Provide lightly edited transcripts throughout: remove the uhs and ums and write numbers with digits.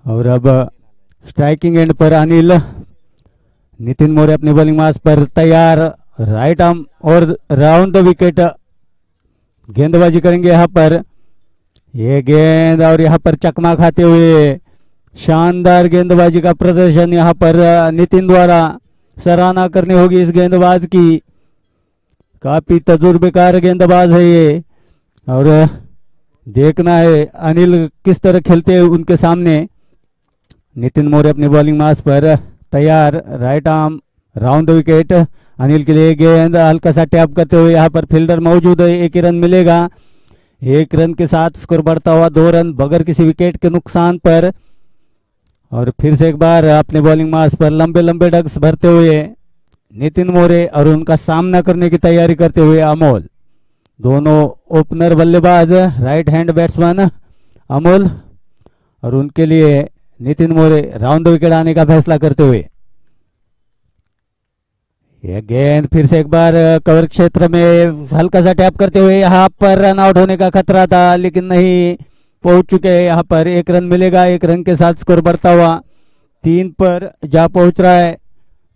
और अब striking and पर अनिल, नितिन मोरे अपनी बॉलिंग मास पर तैयार, राइट आर्म और राउंड द विकेट गेंदबाजी करेंगे यहाँ पर। ये गेंद और यहाँ पर चकमा खाते हुए शानदार गेंदबाजी का प्रदर्शन यहाँ पर नितिन द्वारा। सराहना करनी होगी इस गेंदबाज की, काफी तजुर्बेकार गेंदबाज है ये। और देखना है अनिल किस तरह खेलते हैं उनके सामने। नितिन मोरे अपनी बॉलिंग मास पर तैयार, right arm round wicket. Anil के लिए गेंद हल्का सा टैप करते हुए यहाँ पर फील्डर मौजूद है, 1 रन मिलेगा। 1 रन के साथ स्कोर बढ़ता हुआ 2 रन बगैर किसी विकेट के नुकसान पर। और फिर से एक बार अपने बॉलिंग मास पर लंबे लंबे डग्स भरते हुए नितिन मोरे और उनका सामना करने की तैयारी करते हुए अमोल। दोनों ओपनर बल्लेबाज, राइट हैंड बैट्समैन अमोल और उनके लिए नितिन मोरे राउंड विकेट आने का फैसला करते हुए। यह गेंद फिर से एक बार कवर क्षेत्र में हल्का सा टैप करते हुए यहाँ पर रन आउट होने का खतरा था, लेकिन नहीं पहुंच चुके हैं। यहाँ पर 1 रन मिलेगा, 1 रन के साथ स्कोर बढ़ता हुआ 3 पर जा पहुंच रहा है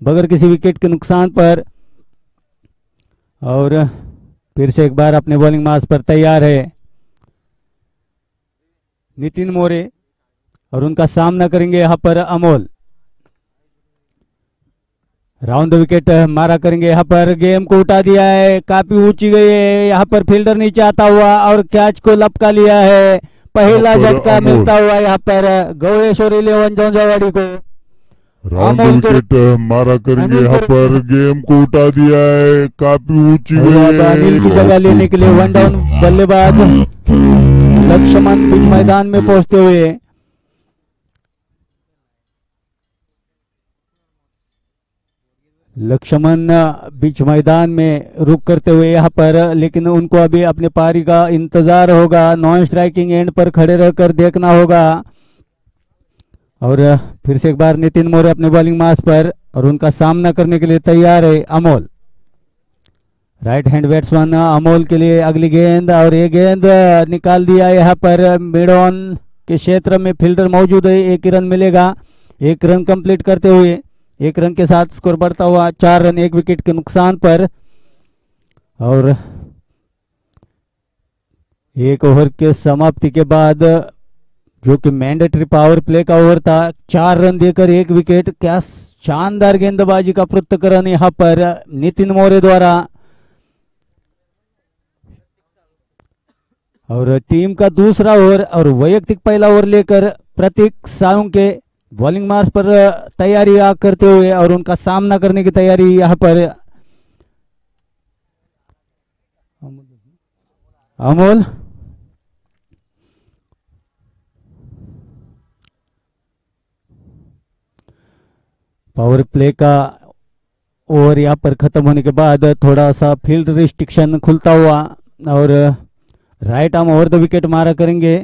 बगैर किसी विकेट के नुकसान पर। और फिर से एक बार अपने बॉलिंग मास पर तैयार है नितिन मोरे और उनका सामना करेंगे यहाँ पर अमोल। राउंड विकेट मारा करेंगे यहाँ पर। गेम को उठा दिया है, काफी ऊंची गई है, यहाँ पर फील्डर नीचे आता हुआ और कैच को लपका लिया है। पहला झटका मिलता हुआ यहाँ पर गौरेश्वर 11 जौंजावाड़ी को। राउंड विकेट मारा करेंगे यहाँ पर। गेम को उठा दिया है, काफी ऊंची गई है। अनिल की जगह लेने के लिए 1 डाउन बल्लेबाज लक्ष्मण बीच मैदान में पहुंचते हुए। लक्ष्मण बीच मैदान में रुक करते हुए यहाँ पर, लेकिन उनको अभी अपने पारी का इंतजार होगा। नॉन स्ट्राइकिंग एंड पर खड़े रहकर देखना होगा। और फिर से एक बार नितिन मोरे अपने बॉलिंग मास पर और उनका सामना करने के लिए तैयार है Amol. Right hand batsman Amol के लिए अगली गेंद और ये गेंद निकाल दिया यहाँ पर। मिड ऑन के क्षेत्र में फील्डर मौजूद है, 1 रन मिलेगा। 1 रन कंप्लीट करते हुए 1 रन के साथ स्कोर बढ़ता हुआ 4 रन 1 विकेट के नुकसान पर। और 1 ओवर के समाप्ति के बाद जो कि मैंडेटरी पावर प्ले का ओवर था, 4 रन देकर 1 विकेट। क्या शानदार गेंदबाजी का पृथक्करण यहाँ पर नितिन मोरे द्वारा। और टीम का दूसरा ओवर और वैयक्तिक पहला ओवर लेकर प्रतीक साहू के बॉलिंग मार्च पर तैयारी करते हुए और उनका सामना करने की तैयारी यहाँ पर अमोल। पावर प्ले का ओवर यहाँ पर खत्म होने के बाद थोड़ा सा फील्ड रिस्ट्रिक्शन खुलता हुआ और right arm over the wicket मारा करेंगे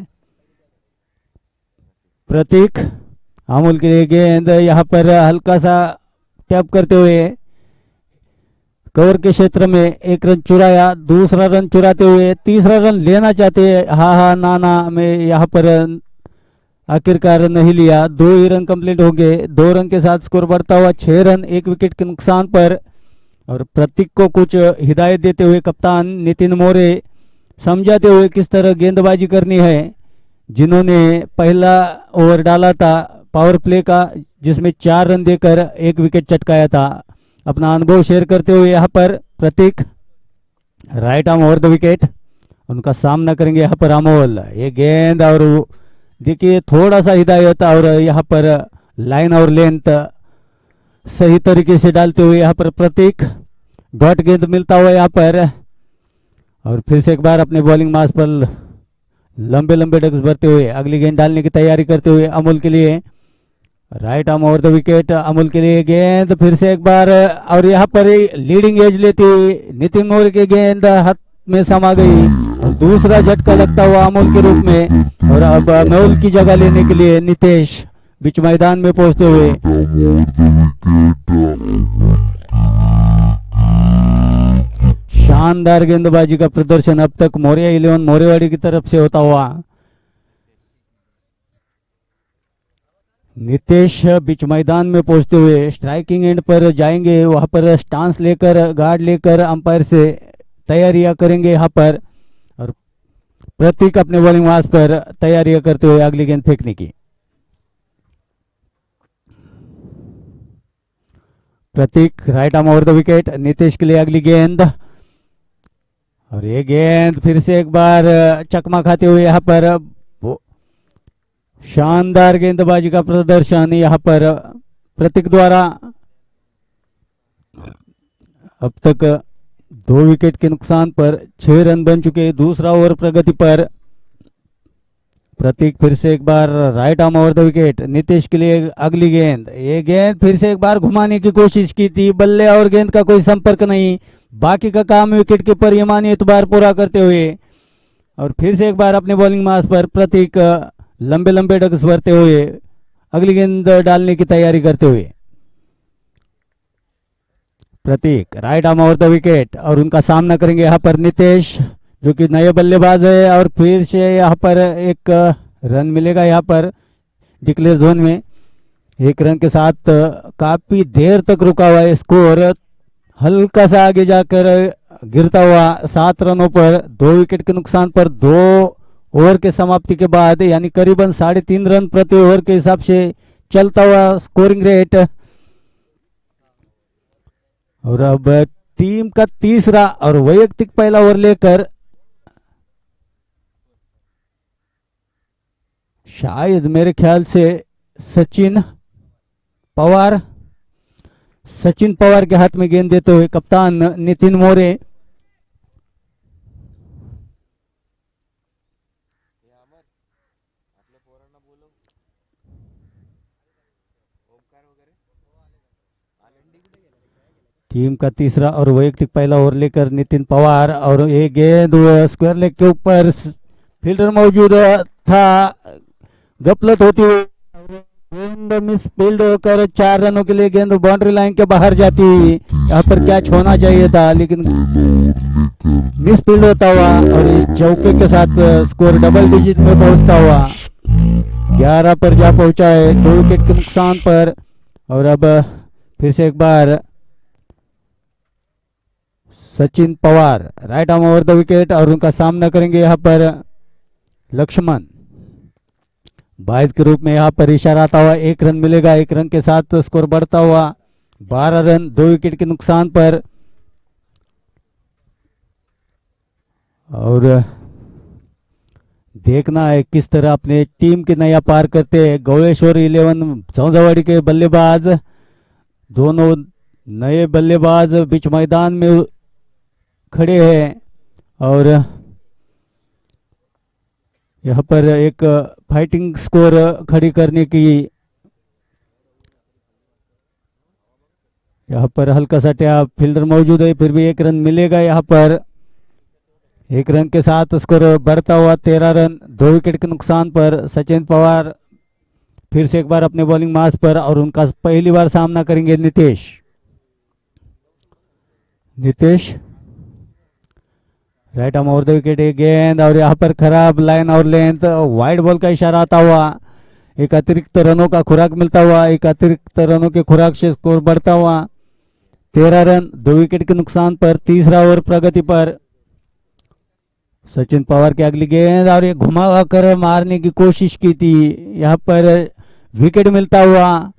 प्रतीक। अमोल के लिए गेंद यहाँ पर हल्का सा टैप करते हुए कवर के क्षेत्र में 1 रन चुराया, दूसरा रन चुराते हुए तीसरा रन लेना चाहते हैं। हा ना ना में यहाँ पर आखिरकार नहीं लिया। 2 ही रन कंप्लीट हो गए। 2 रन के साथ स्कोर बढ़ता हुआ 6 रन 1 विकेट के नुकसान पर। और प्रतीक को कुछ हिदायत देते हुए कप्तान नितिन मोरे समझाते हुए किस तरह गेंदबाजी करनी है। जिन्होंने पहला ओवर डाला था पावर प्ले का जिसमें 4 रन देकर 1 विकेट चटकाया था, अपना अनुभव शेयर करते हुए यहाँ पर Prateek. Right arm over the wicket, उनका सामना करेंगे यहाँ पर अमोल। ये गेंद और देखिए थोड़ा सा हिदायत और यहाँ पर लाइन और लेंथ सही तरीके से डालते हुए यहाँ पर प्रतीक। डॉट गेंद मिलता हुआ यहाँ पर और फिर से एक बार अपने बॉलिंग मार्च पर लंबे लंबे डग्स भरते हुए अगली गेंद डालने की तैयारी करते हुए अमोल के लिए। Right arm over the wicket, Amol के लिए गेंद फिर से एक बार और यहाँ पर लीडिंग एज लेते हुए नितिन मोरे की गेंद हाथ में समा गई और दूसरा झटका लगता हुआ अमोल के रूप में। और अब अमोल की जगह लेने के लिए नितेश बीच मैदान में पहुंचते हुए। शानदार गेंदबाजी का प्रदर्शन अब तक मोरिया 11 मोरेवाड़ी की तरफ से होता हुआ। नितेश बीच मैदान में पहुंचते हुए स्ट्राइकिंग एंड पर जाएंगे, वहां पर स्टांस लेकर गार्ड लेकर अंपायर से तैयारियां करेंगे यहाँ पर। और प्रतीक अपने बॉलिंग मार्स पर तैयारियां करते हुए अगली गेंद फेंकने की। Prateek right arm over the wicket, Nitesh के लिए अगली गेंद। और ये गेंद फिर से एक बार चकमा खाते हुए यहाँ पर शानदार गेंदबाजी का प्रदर्शन यहाँ पर प्रतीक द्वारा। अब तक 2 विकेट के नुकसान पर 6 रन बन चुके। दूसरा ओवर प्रगति पर। प्रतीक फिर से एक बार right arm over the wicket, Nitesh के लिए अगली गेंद। ये गेंद फिर से एक बार घुमाने की कोशिश की थी, बल्ले और गेंद का कोई संपर्क नहीं। बाकी का काम विकेट कीपर यमानी एतबार पूरा करते हुए। और फिर से एक बार अपने बॉलिंग मार्स पर प्रतीक लंबे लंबे डग्स भरते हुए अगली गेंद डालने की तैयारी करते हुए। Prateek right arm over the wicket और उनका सामना करेंगे यहाँ पर नितेश, जो कि नए बल्लेबाज है। और फिर से यहाँ पर एक रन मिलेगा यहाँ पर डिक्लेयर जोन में। 1 रन के साथ काफी देर तक रुका हुआ है स्कोर, हल्का सा आगे जाकर गिरता हुआ 7 रनों पर 2 विकेट के नुकसान पर 2 ओवर के समाप्ति के बाद, यानी करीबन 3.5 रन प्रति ओवर के हिसाब से चलता हुआ स्कोरिंग रेट। और अब टीम का तीसरा और वैयक्तिक पहला ओवर लेकर शायद मेरे ख्याल से सचिन पवार के हाथ में गेंद देते हुए कप्तान नितिन मोरे। टीम का तीसरा और वैयक्तिक पहला ओवर लेकर नितिन पवार। और ये गेंद स्क्वायर लेग के ऊपर फील्डर मौजूद था, गफलत होती हुई गेंद मिस फील्ड होकर 4 रनों के लिए गेंद बाउंड्री लाइन के बाहर जाती हुई। यहाँ पर कैच होना चाहिए था, लेकिन मिस फील्ड होता हुआ और इस चौके के साथ स्कोर डबल डिजिट में पहुंचता हुआ 11 पर जा पहुंचा है 2 विकेट के नुकसान पर। और अब फिर से एक बार Sachin Pawar right arm over the wicket और उनका सामना करेंगे यहाँ पर लक्ष्मण। 22 के रूप में यहाँ पर इशारा आता हुआ 1 रन मिलेगा। 1 रन के साथ स्कोर बढ़ता हुआ 12 रन 2 विकेट के नुकसान पर। और देखना है किस तरह अपने टीम के नया पार करते हैं गौलेश्वर 11 झौंझावाड़ी के बल्लेबाज। दोनों नए बल्लेबाज बीच मैदान में खड़े हैं और यहाँ पर एक फाइटिंग स्कोर खड़ी करने की यहाँ पर हल्का सा टैप, फील्डर मौजूद है, फिर भी 1 रन मिलेगा। यहाँ पर 1 रन के साथ स्कोर बढ़ता हुआ 13 रन 2 विकेट के नुकसान पर। सचिन पवार फिर से एक बार अपने बॉलिंग मार्स पर और उनका पहली बार सामना करेंगे Nitesh right arm over the wicket. एक गेंद और यहाँ पर खराब लाइन और लेंथ, वाइड बॉल का इशारा आता हुआ, एक अतिरिक्त रनों का खुराक मिलता हुआ, एक अतिरिक्त रनों के खुराक से स्कोर बढ़ता हुआ 13 रन 2 विकेट के नुकसान पर। तीसरा ओवर प्रगति पर। सचिन पवार की अगली गेंद और ये घुमा कर मारने की कोशिश की थी, यहाँ पर विकेट मिलता हुआ।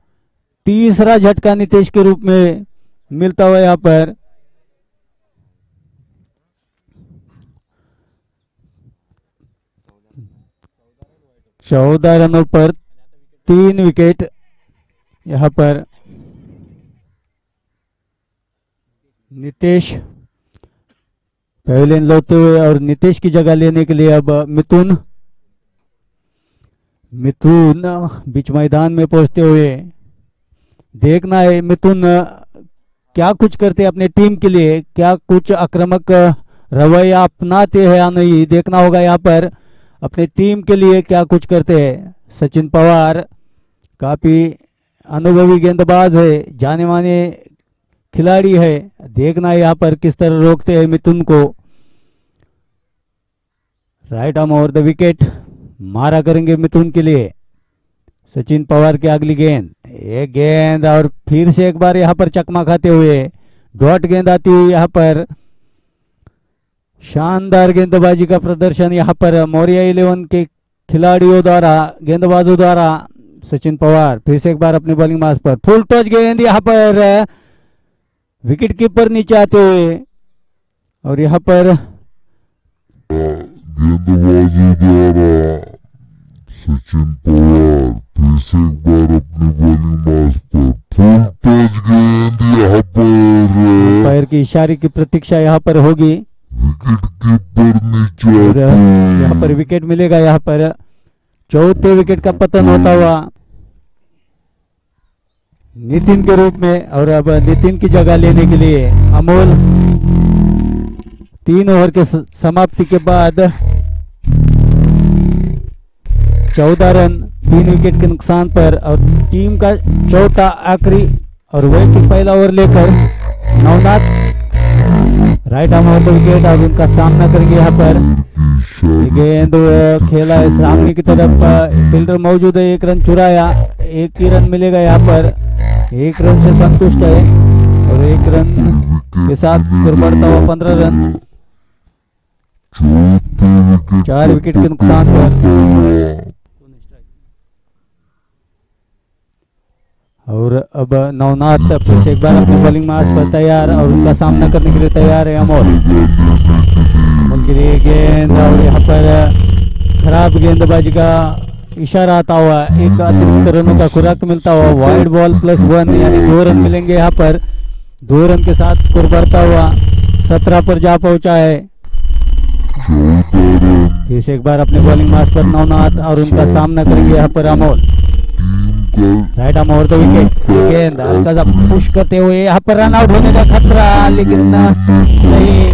तीसरा झटका नितेश के रूप में मिलता हुआ यहाँ पर। चौदह रनों पर 3 विकेट यहाँ पर। नितेश पवेलियन लौटते हुए और नितेश की जगह लेने के लिए अब मिथुन बीच मैदान में पहुंचते हुए। देखना है मिथुन क्या कुछ करते अपने टीम के लिए, क्या कुछ आक्रामक रवैया अपनाते हैं या नहीं, देखना होगा यहाँ पर अपने टीम के लिए क्या कुछ करते हैं। सचिन पवार काफी अनुभवी गेंदबाज है, जाने माने खिलाड़ी है, देखना है यहाँ पर किस तरह रोकते हैं मिथुन को। Right arm over the wicket मारा करेंगे मिथुन के लिए। सचिन पवार की अगली गेंद, एक गेंद और फिर से एक बार यहाँ पर चकमा खाते हुए डॉट गेंद आती हुई यहाँ पर। शानदार गेंदबाजी का प्रदर्शन यहाँ पर मौर्या 11 के खिलाड़ियों द्वारा, गेंदबाजों द्वारा। सचिन पवार फिर से एक बार अपनी बॉलिंग मार्ग पर फुल टच गेंद यहाँ पर विकेट कीपर नीचे आते हुए, और यहाँ पर गेंदबाजों द्वारा सचिन पवार फिर से एक बार अपनी बॉलिंग मार्ग पर फुल टच गेंद यहाँ पर अंपायर की इशारे की प्रतीक्षा यहाँ पर होगी। विकेट कीपर नीचे आते यहाँ पर विकेट मिलेगा, यहाँ पर चौथे विकेट का पतन होता हुआ नितिन के रूप में। और अब नितिन की जगह लेने के लिए अमोल 3 ओवर के समाप्ति के बाद 14 रन 3 विकेट के नुकसान पर, और टीम का चौथा आखिरी और वैयक्तिक पहला ओवर लेकर Navnath right arm of the wicket, और उनका सामना करेंगे यहाँ पर। गेंद खेला है सामने की तरफ, फील्डर मौजूद है, 1 रन चुराया, 1 ही रन मिलेगा यहाँ पर। 1 रन से संतुष्ट है और 1 रन के साथ स्कोर बढ़ता हुआ 15 रन 4 विकेट के नुकसान पर। और अब नवनाथ फिर से एक बार अपनी बॉलिंग मार्ग पर तैयार, और उनका सामना करने के लिए तैयार है अमोल। अमोल के लिए गेंद, और यहाँ पर खराब गेंदबाजी का इशारा आता हुआ, एक अतिरिक्त रनों का खुराक मिलता हुआ, वाइड बॉल +1 यानी 2 रन मिलेंगे यहाँ पर। 2 रन के साथ स्कोर बढ़ता हुआ 17 पर जा पहुंचा है। फिर से एक बार अपने बॉलिंग मार्ग पर नवनाथ, और उनका सामना करेंगे यहाँ पर Amol. Right arm over the wicket, गेंद हल्का सा पुश करते हुए यहाँ पर रन आउट होने का खतरा, लेकिन नहीं,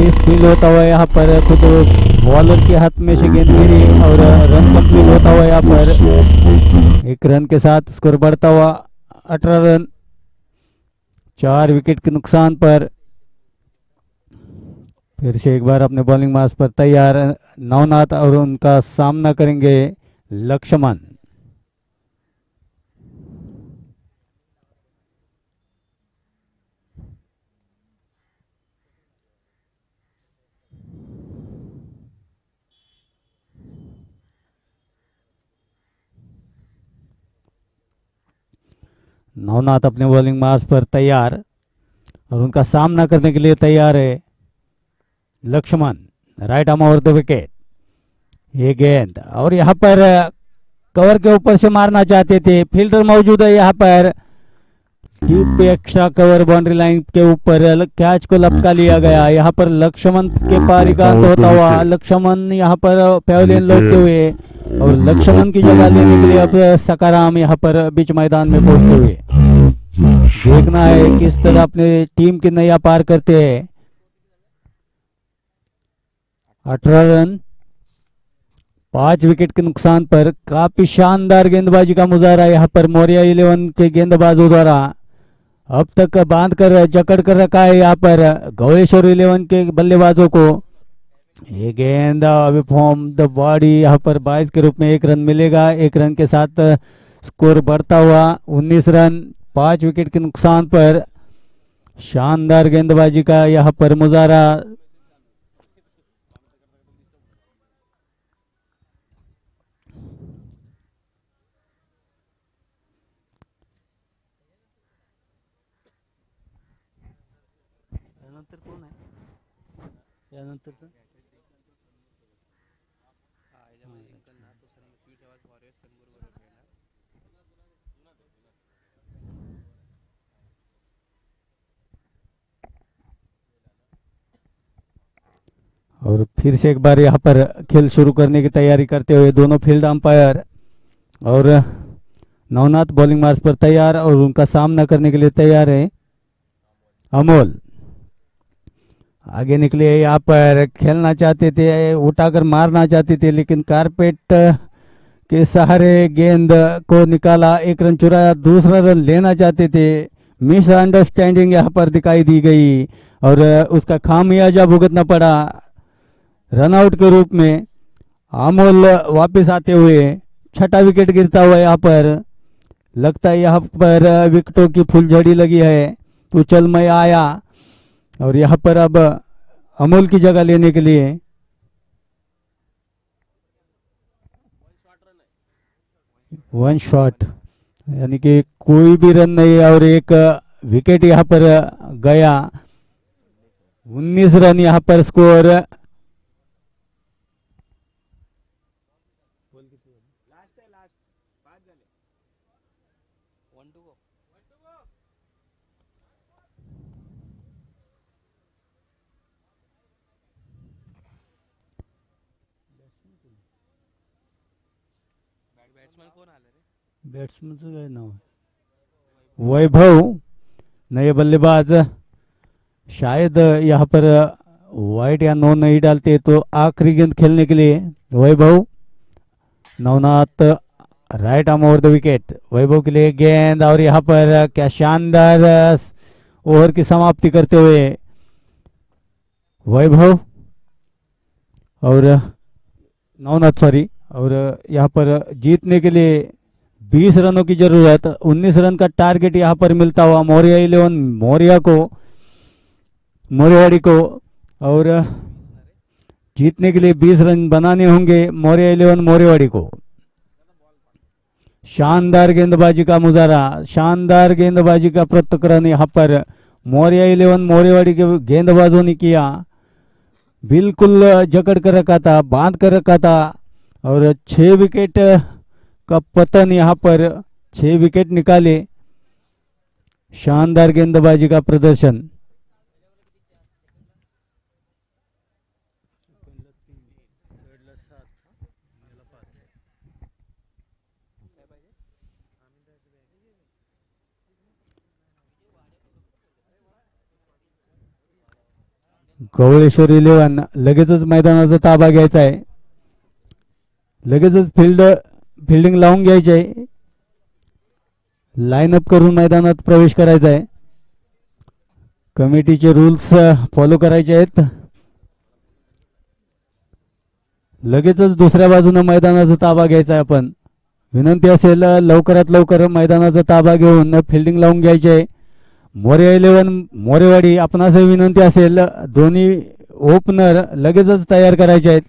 इस फील होता हुआ यहाँ पर खुद बॉलर के हाथ में से गेंद गिरी और रन कंप्लीट होता हुआ यहाँ पर 1 रन के साथ स्कोर बढ़ता हुआ 18 रन 4 विकेट के नुकसान पर। फिर से एक बार अपने बॉलिंग मार्ग पर तैयार नवनाथ, और उनका सामना करेंगे लक्ष्मण। नवनाथ अपने बॉलिंग मार्ग पर तैयार, और उनका सामना करने के लिए तैयार है Laxman. Right arm over the wicket, ये गेंद, और यहाँ पर कवर के ऊपर से मारना चाहते थे, फील्डर मौजूद है यहाँ पर, deep extra cover boundary line के ऊपर कैच को लपका लिया गया। यहाँ पर लक्ष्मण के पारिकांत होता हुआ लक्ष्मण यहाँ पर पैवेलियन लौटते हुए, और लक्ष्मण की जगह लेने के लिए अब सकाराम यहाँ पर बीच मैदान में पहुंचते हुए। देखना है किस तरह अपने टीम की नैया पार करते हैं। 18 रन 5 विकेट के नुकसान पर काफी शानदार गेंदबाजी का मुजाहरा यहाँ पर मौर्या 11 के गेंदबाजों द्वारा अब तक बांध कर जकड़ कर रखा है यहाँ पर गौरेश्वर 11 के बल्लेबाजों को। ये गेंद अभी फ्रॉम द बॉडी यहाँ पर 22 के रूप में 1 रन मिलेगा। 1 रन के साथ स्कोर बढ़ता हुआ 19 रन 5 विकेट के नुकसान पर। शानदार गेंदबाजी का यहाँ पर मुजाहरा। और फिर से एक बार यहाँ पर खेल शुरू करने की तैयारी करते हुए दोनों फील्ड अंपायर और नवनाथ बॉलिंग मार्ग पर तैयार और उनका सामना करने के लिए तैयार है अमोल। आगे निकले यहाँ पर खेलना चाहते थे, उठाकर मारना चाहते थे, लेकिन कारपेट के सहारे गेंद को निकाला, 1 रन चुराया, दूसरा रन लेना चाहते थे। मिसअंडरस्टैंडिंग यहाँ पर दिखाई दी गई और उसका खामियाजा भुगतना पड़ा रनआउट के रूप में। अमोल वापस आते हुए छठा विकेट गिरता हुआ यहाँ पर। लगता है यहाँ पर विकेटों की फुलझड़ी लगी है। उछलमय आया और यहाँ पर अब अमोल की जगह लेने के लिए वन शॉट, यानी कि कोई भी रन नहीं और एक विकेट यहाँ पर गया। 19 रन यहाँ पर स्कोर। बैट्समैनचं काय नाव? वैभव नए बल्लेबाज। शायद यहाँ पर वाइट या नो नहीं डालते तो आखिरी गेंद खेलने के लिए Vaibhav. Navnath right arm over the wicket. Vaibhav के लिए गेंद और यहाँ पर क्या शानदार ओवर की समाप्ति करते हुए वैभव और नवनाथ, सॉरी। और यहाँ पर जीतने के लिए 20 रनों की जरूरत। 19 रन का टारगेट यहाँ पर मिलता हुआ मौर्या 11 मोरेवाड़ी को। और जीतने के लिए 20 रन बनाने होंगे मौर्या 11 मोरेवाड़ी को। शानदार गेंदबाजी का मुजाहरा, शानदार गेंदबाजी का पृथक्करण यहाँ पर मौर्या 11 मोरेवाड़ी के गेंदबाजों ने किया। बिल्कुल जकड़ कर रखा था, बांध कर रखा था और 6 विकेट का पतन यहाँ पर, 6 विकेट निकाले। शानदार गेंदबाजी का प्रदर्शन। गवळेश्वर 11 लगेचच मैदानाचा ताबा घ्यायचा आहे, लगेचच फिल्डिंग लावून घ्यायची आहे, लाईन अप करून मैदानात प्रवेश करायचा आहे, कमिटीचे रूल्स फॉलो करायचे आहेत। लगेचच दुसऱ्या बाजूने मैदानाचा ताबा घ्यायचा आहे आपण। विनंती असेल लवकरात लवकर मैदानाचा ताबा घेऊन फिल्डिंग लावून घ्यायची आहे। मोर्या 11 मोरेवाडी आपणासही विनंती असेल दोन्ही ओपनर लगेचच तयार करायचे आहेत।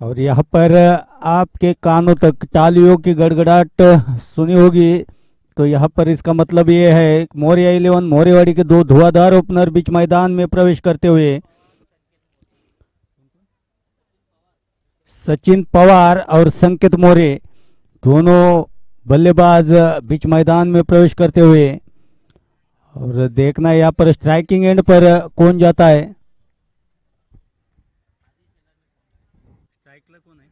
और यहाँ पर आपके कानों तक तालियों की गड़गड़ाहट सुनी होगी, तो यहाँ पर इसका मतलब ये है मोर्या 11 मोरेवाड़ी के दो धुआंधार ओपनर बीच मैदान में प्रवेश करते हुए सचिन पवार और संकेत मोरे दोनों बल्लेबाज बीच मैदान में प्रवेश करते हुए। और देखना यहाँ पर स्ट्राइकिंग एंड पर कौन जाता है। कौन है?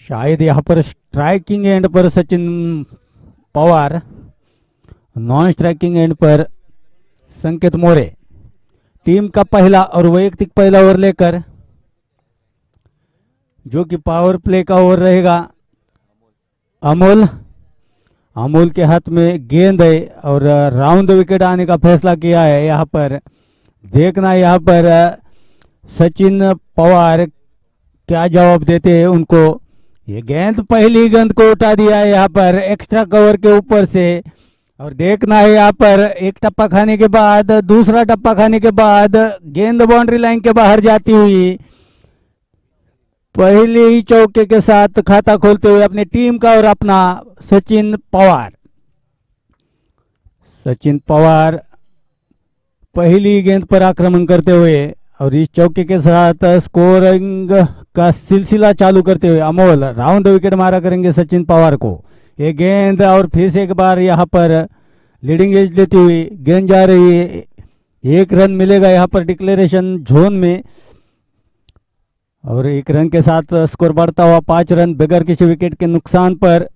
शायद यहाँ पर स्ट्राइकिंग एंड पर Sachin Pawar, non striking and पर संकेत मोरे। टीम का पहला और वैयक्तिक पहला ओवर लेकर, जो कि पावर प्ले का ओवर रहेगा। अमोल के हाथ में गेंद है और राउंड विकेट आने का फैसला किया है। यहाँ पर देखना, यहाँ पर सचिन पवार क्या जवाब देते हैं उनको। ये गेंद पहली गेंद को उठा दिया है यहाँ पर एक्स्ट्रा कवर के ऊपर से और देखना है यहाँ पर एक टप्पा खाने के बाद दूसरा टप्पा खाने के बाद गेंद बाउंड्री लाइन के बाहर जाती हुई पहले ही चौके के साथ खाता खोलते हुए अपनी टीम का और अपना सचिन पवार पहली गेंद पर आक्रमण करते हुए और इस चौके के साथ स्कोरिंग का सिलसिला चालू करते हुए अमोल राउंड द विकेट मारा करेंगे सचिन पवार को। ये गेंद और फिर से एक बार यहाँ पर लीडिंग एज लेती हुई गेंद जा रही है। 1 रन मिलेगा यहाँ पर डिक्लेरेशन जोन में और 1 रन के साथ स्कोर बढ़ता हुआ 5 रन बगैर किसी विकेट के नुकसान पर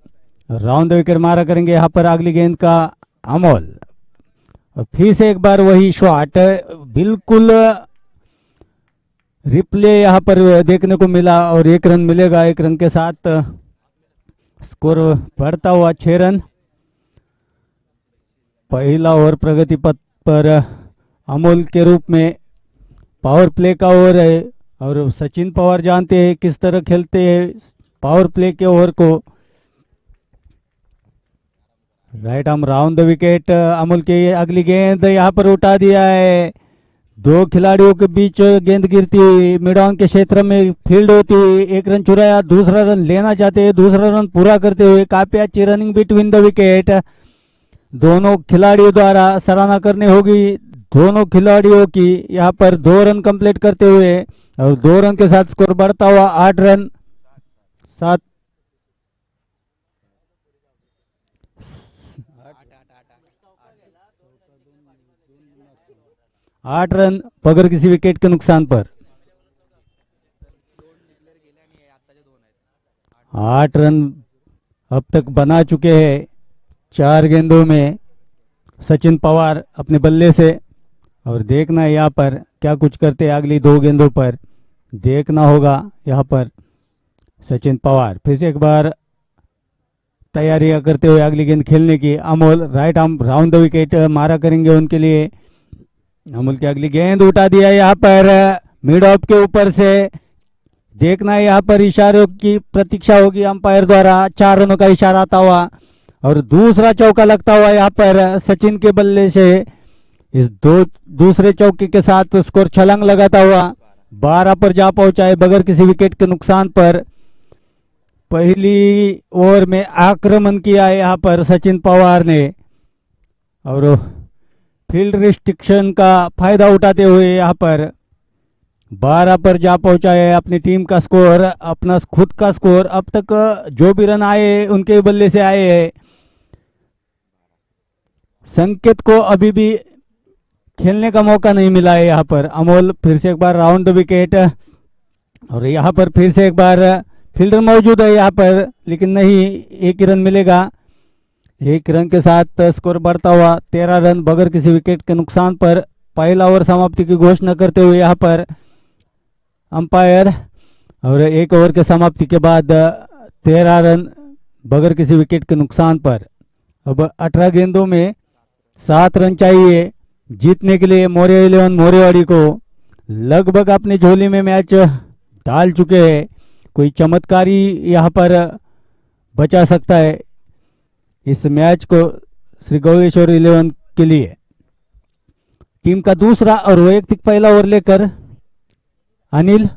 राउंड द विकेट मारा करेंगे यहाँ पर अगली गेंद का अमोल। और फिर से एक बार वही शॉट बिल्कुल रिप्ले यहाँ पर देखने को मिला और 1 रन मिलेगा। 1 रन के साथ स्कोर बढ़ता हुआ 6 रन। पहला ओवर प्रगति पथ पर अमोल के रूप में पावर प्ले का ओवर है और सचिन पवार जानते हैं किस तरह खेलते हैं पावर प्ले के ओवर को। Right arm round the wicket Amol के अगली गेंद यहाँ पर उठा दिया है। 2 खिलाड़ियों के बीच गेंद गिरती हुई मिड ऑन के क्षेत्र में फील्ड होती हुई 1 रन चुराया। दूसरा रन लेना चाहते हैं, दूसरा रन पूरा करते हुए काफी अच्छी रनिंग बिटवीन द विकेट। दोनों खिलाड़ियों द्वारा सराहना करनी होगी दोनों खिलाड़ियों की यहाँ पर 2 रन कंप्लीट करते हुए और 2 रन के साथ स्कोर बढ़ता हुआ 8 रन 8 रन बगैर किसी विकेट के नुकसान पर 8 रन अब तक बना चुके हैं 4 गेंदों में सचिन पवार अपने बल्ले से। और देखना है यहाँ पर क्या कुछ करते हैं अगली 2 गेंदों पर देखना होगा। यहाँ पर सचिन पवार फिर से एक बार तैयारियां करते हुए अगली गेंद खेलने की। Amol right arm round the wicket मारा करेंगे उनके लिए। अमोल की अगली गेंद उठा दिया यहाँ पर मिड ऑफ के ऊपर से। देखना है यहाँ पर इशारों की प्रतीक्षा होगी अंपायर द्वारा। 4 रनों का इशारा आता हुआ और दूसरा चौका लगता हुआ यहाँ पर सचिन के बल्ले से। इस दूसरे चौके के साथ स्कोर छलांग लगाता हुआ 12 पर जा पहुंचा है बगैर किसी विकेट के नुकसान पर। पहली ओवर में आक्रमण किया है यहाँ पर सचिन पवार ने और फील्ड रिस्ट्रिक्शन का फायदा उठाते हुए यहाँ पर 12 पर जा पहुंचा है। अपनी टीम का स्कोर अपना खुद का स्कोर अब तक जो भी रन आए उनके बल्ले से आए हैं। संकेत को अभी भी खेलने का मौका नहीं मिला है यहाँ पर। अमोल फिर से एक बार राउंड द विकेट और यहाँ पर फिर से एक बार फील्डर मौजूद है यहाँ पर लेकिन नहीं 1 ही रन मिलेगा। 1 रन के साथ स्कोर बढ़ता हुआ 13 रन बगैर किसी विकेट के नुकसान पर। पहला ओवर समाप्ति की घोषणा करते हुए यहाँ पर अंपायर और 1 ओवर के समाप्ति के बाद 13 रन बगैर किसी विकेट के नुकसान पर। अब 18 गेंदों में 7 रन चाहिए जीतने के लिए। मौर्य 11 मोरेवाड़ी को लगभग अपनी झोली में मैच डाल चुके हैं। कोई चमत्कारी यहाँ पर बचा सकता है इस मैच को श्री गौरेश्वर 11 के लिए। टीम का दूसरा और वैयक्तिक पहला ओवर लेकर Anil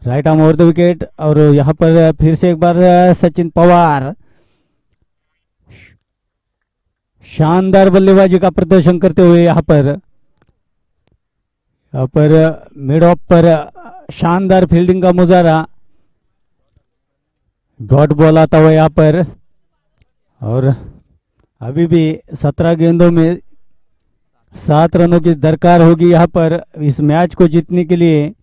right arm over the wicket और यहाँ पर फिर से एक बार सचिन पवार शानदार बल्लेबाजी का प्रदर्शन करते हुए यहाँ पर मिड ऑफ पर शानदार फील्डिंग का मुजाहरा। डॉट बॉल आता हुआ यहाँ पर और अभी भी 17 गेंदों में 7 रनों की दरकार होगी यहाँ पर इस मैच को जीतने के लिए।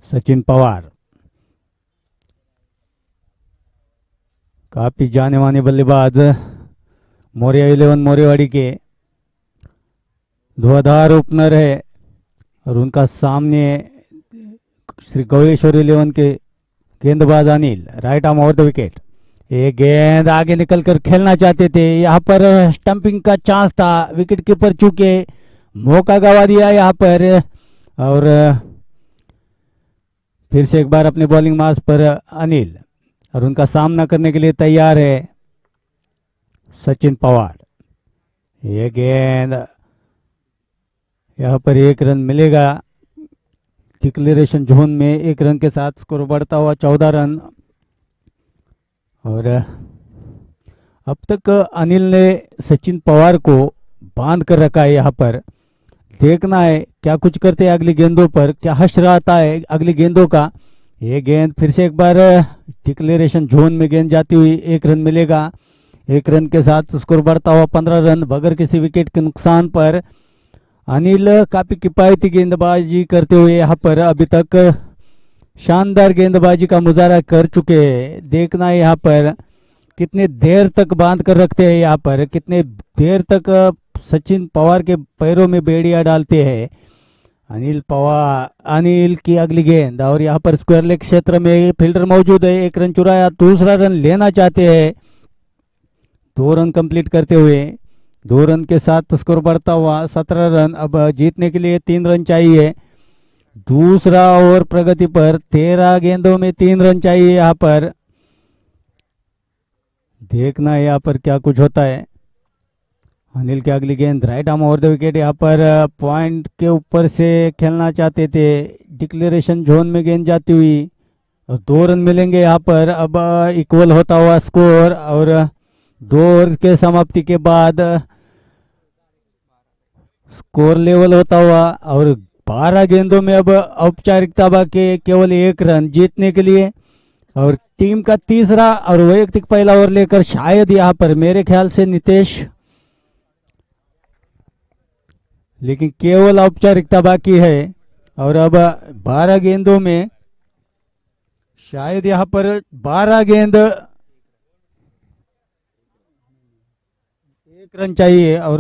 सचिन पवार काफी जाने माने बल्लेबाज मौर्य 11 मोरेवाड़ी के धुआंधार ओपनर है और उनका सामने श्री गौरेश्वर 11 के गेंदबाज Anil. Right arm over the wicket. एक गेंद आगे निकलकर खेलना चाहते थे यहाँ पर स्टंपिंग का चांस था। विकेट कीपर चूके मौका गवा दिया यहाँ पर और फिर से एक बार अपने बॉलिंग मार्ग पर अनिल, और उनका सामना करने के लिए तैयार है सचिन पवार। ये गेंद यहाँ पर 1 रन मिलेगा। डिक्लेरेशन जोन में 1 रन के साथ स्कोर बढ़ता हुआ 14 रन। और अब तक अनिल ने सचिन पवार को बांध कर रखा है। यहाँ पर देखना है क्या कुछ करते हैं अगली गेंदों पर, क्या हश्र आता है अगली गेंदों का। ये गेंद फिर से एक बार डिक्लेरेशन जोन में गेंद जाती हुई 1 रन मिलेगा। 1 रन के साथ स्कोर बढ़ता हुआ 15 रन बगैर किसी विकेट के नुकसान पर। अनिल काफी किफायती गेंदबाजी करते हुए यहाँ पर अभी तक शानदार गेंदबाजी का मुजाहरा कर चुके हैं। देखना है यहाँ पर कितने देर तक बांध कर रखते हैं, यहाँ पर कितने देर तक सचिन पवार के पैरों में बेड़ियां डालते हैं। अनिल की अगली गेंद, और यहाँ पर स्क्वायर लेग क्षेत्र में फील्डर मौजूद है। 1 रन चुराया, दूसरा रन लेना चाहते हैं। 2 रन कंप्लीट करते हुए 2 रन के साथ स्कोर बढ़ता हुआ 17 रन। अब जीतने के लिए 3 रन चाहिए। दूसरा ओवर प्रगति पर 13 गेंदों में 3 रन चाहिए। यहाँ पर देखना है यहाँ पर क्या कुछ होता है। अनिल की अगली गेंद right arm over the wicket. यहाँ पर पॉइंट के ऊपर से खेलना चाहते थे। डिक्लेरेशन जोन में गेंद जाती हुई और 2 रन मिलेंगे यहाँ पर। अब इक्वल होता हुआ स्कोर, और 2 ओवर के समाप्ति के बाद स्कोर लेवल होता हुआ, और 12 गेंदों में अब औपचारिकता बाकी केवल 1 रन जीतने के लिए। और टीम का तीसरा और वैयक्तिक पहला ओवर लेकर शायद यहाँ पर मेरे ख्याल से नितेश, लेकिन केवल औपचारिकता बाकी है। और अब 12 गेंदों में शायद यहाँ पर 12 गेंद 1 रन चाहिए। और